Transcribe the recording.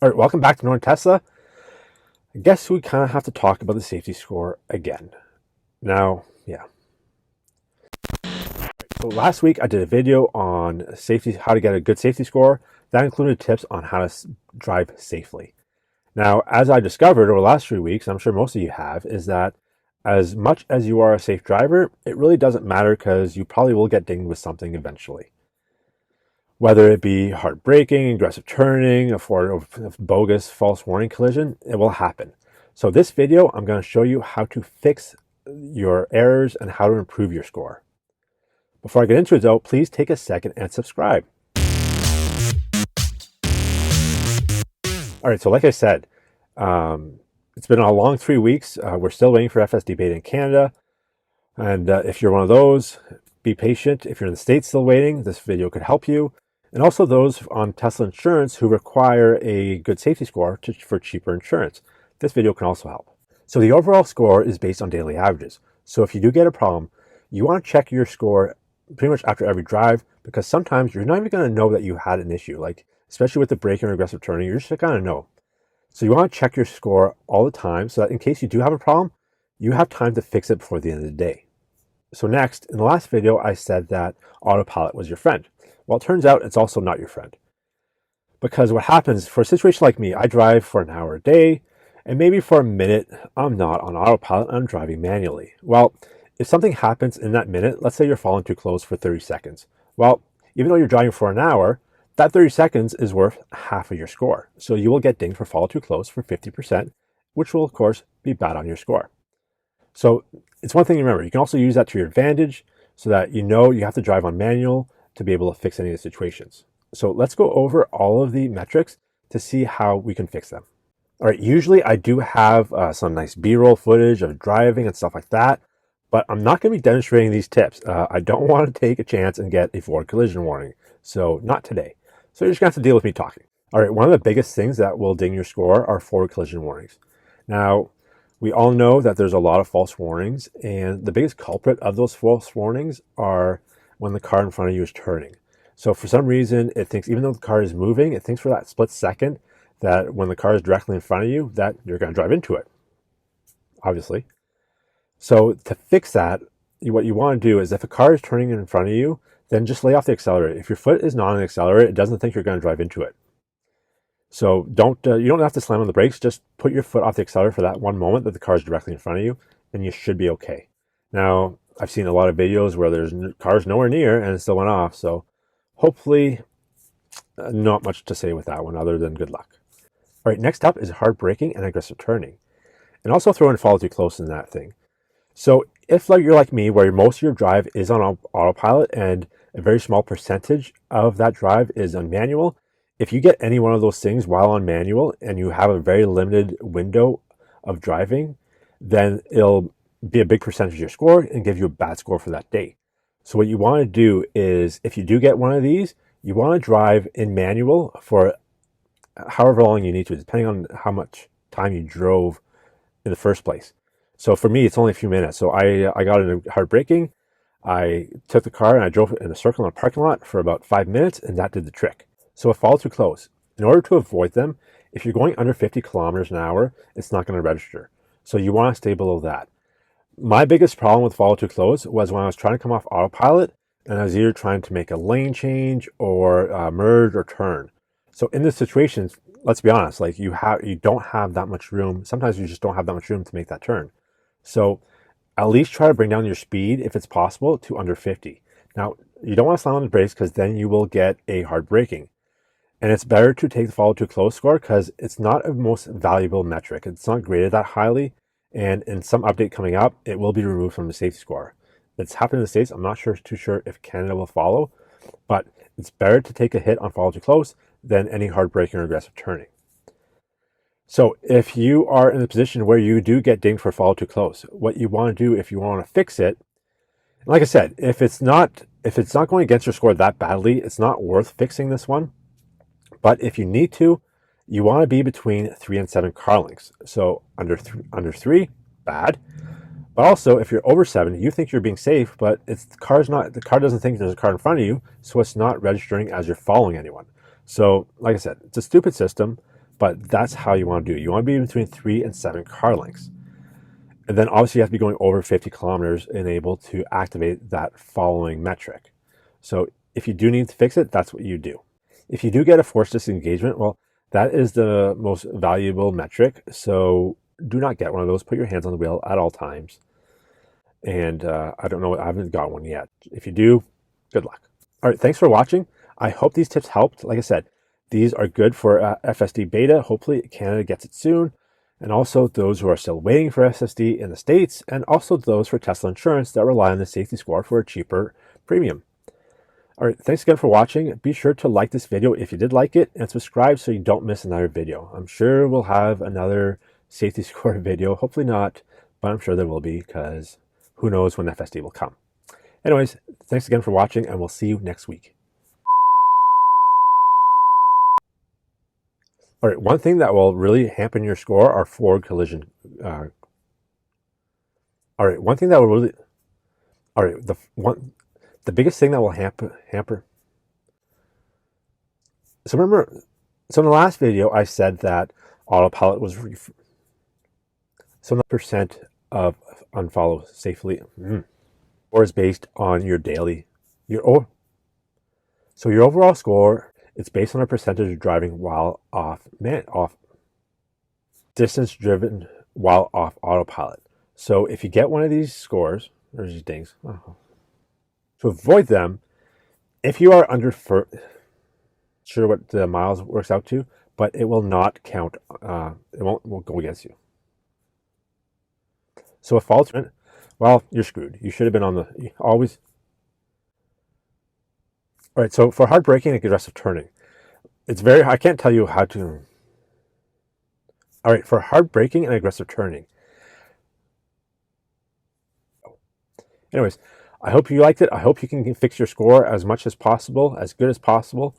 All right, welcome back to Northern Tesla. I guess we kind of have to talk about the safety score again. Now, yeah. So last week I did a video on safety, how to get a good safety score. That included tips on how to drive safely. Now, as I discovered over the last 3 weeks, I'm sure most of you have, is that as much as you are a safe driver, it really doesn't matter because you probably will get dinged with something eventually. Whether it be hard braking, aggressive turning, a bogus false warning collision, it will happen. So this video, I'm going to show you how to fix your errors and how to improve your score. Before I get into it though, please take a second and subscribe. All right, so like I said, it's been a long 3 weeks. We're still waiting for FSD beta in Canada. And if you're one of those, be patient. If you're in the States still waiting, this video could help you. And also those on Tesla insurance who require a good safety score for cheaper insurance. This video can also help. So the overall score is based on daily averages. So if you do get a problem, you want to check your score pretty much after every drive, because sometimes you're not even going to know that you had an issue. Like, especially with the braking or aggressive turning, you're just going to know. So you want to check your score all the time so that in case you do have a problem, you have time to fix it before the end of the day. So next, in the last video, I said that autopilot was your friend. Well, it turns out it's also not your friend. Because what happens for a situation like me, I drive for an hour a day, and maybe for a minute, I'm not on autopilot, I'm driving manually. Well, if something happens in that minute, let's say you're following too close for 30 seconds. Well, even though you're driving for an hour, that 30 seconds is worth half of your score. So you will get dinged for follow too close for 50%, which will of course be bad on your score. So it's one thing to remember. You can also use that to your advantage so that you know you have to drive on manual to be able to fix any of the situations. So let's go over all of the metrics to see how we can fix them. All right, usually I do have some nice B-roll footage of driving and stuff like that, but I'm not going to be demonstrating these tips. I don't want to take a chance and get a forward collision warning. So not today. So you're just going to have to deal with me talking. All right, one of the biggest things that will ding your score are forward collision warnings. Now, we all know that there's a lot of false warnings, and the biggest culprit of those false warnings are when the car in front of you is turning. So for some reason, it thinks, even though the car is moving, it thinks for that split second that when the car is directly in front of you, that you're going to drive into it, obviously. So to fix that, what you want to do is if a car is turning in front of you, then just lay off the accelerator. If your foot is not on the accelerator, it doesn't think you're going to drive into it. So you don't have to slam on the brakes. Just put your foot off the accelerator for that one moment that the car is directly in front of you, and you should be okay. Now, I've seen a lot of videos where there's cars nowhere near and it still went off. So hopefully not much to say with that one other than good luck. All right, next up is hard braking and aggressive turning. And also throw in follow too close in that thing. So if you're like me, where most of your drive is on autopilot and a very small percentage of that drive is on manual, if you get any one of those things while on manual and you have a very limited window of driving, then it'll be a big percentage of your score and give you a bad score for that day. So what you want to do is, if you do get one of these, you want to drive in manual for however long you need to, depending on how much time you drove in the first place. So for me, it's only a few minutes. So I got into hard braking. I took the car and I drove in a circle in a parking lot for about 5 minutes, and that did the trick. So if follow too close, in order to avoid them, if you're going under 50 kilometers an hour, it's not going to register. So you want to stay below that. My biggest problem with follow too close was when I was trying to come off autopilot and I was either trying to make a lane change or merge or turn. So in this situation, let's be honest, like you don't have that much room. Sometimes you just don't have that much room to make that turn. So at least try to bring down your speed, if it's possible, to under 50. Now, you don't want to slam on the brakes because then you will get a hard braking. And it's better to take the follow too close score because it's not a most valuable metric. It's not graded that highly. And in some update coming up, it will be removed from the safety score. It's happened in the States. I'm not too sure if Canada will follow, but it's better to take a hit on follow too close than any hard braking or aggressive turning. So if you are in a position where you do get dinged for follow too close, what you want to do if you want to fix it, like I said, if it's not going against your score that badly, it's not worth fixing this one. But if you need to, you want to be between 3 and 7 car lengths. So under 3, bad. But also, if you're over 7, you think you're being safe, but the car doesn't think there's a car in front of you, so it's not registering as you're following anyone. So, like I said, it's a stupid system, but that's how you want to do it. You want to be between 3 and 7 car lengths. And then obviously you have to be going over 50 kilometers and able to activate that following metric. So if you do need to fix it, that's what you do. If you do get a forced disengagement, well, that is the most valuable metric. So do not get one of those. Put your hands on the wheel at all times. And I don't know, I haven't got one yet. If you do, good luck. All right, thanks for watching. I hope these tips helped. Like I said, these are good for FSD beta. Hopefully Canada gets it soon. And also those who are still waiting for FSD in the States, and also those for Tesla insurance that rely on the safety score for a cheaper premium. All right, thanks again for watching. Be sure to like this video if you did like it, and subscribe so you don't miss another video. I'm sure we'll have another safety score video. Hopefully not, but I'm sure there will be, because who knows when FSD will come. Anyways, thanks again for watching, and we'll see you next week. All right, one thing that will really hamper your score are forward collision. All right, one thing that will really, all right, the biggest thing that will hamper. So remember, so in the last video I said that autopilot was so the percent of unfollow safely, or is based on your daily, so your overall score. It's based on a percentage of driving while off distance driven while off autopilot. So if you get one of these scores, or these dings, to avoid them, if you are under, sure what the miles works out to, but it will not count. It won't go against you. So a false, well, you're screwed. You should have been on the always. All right, so for hard braking and aggressive turning, it's very, I can't tell you how to. All right, for hard braking and aggressive turning. Anyways, I hope you liked it. I hope you can fix your score as much as possible, as good as possible.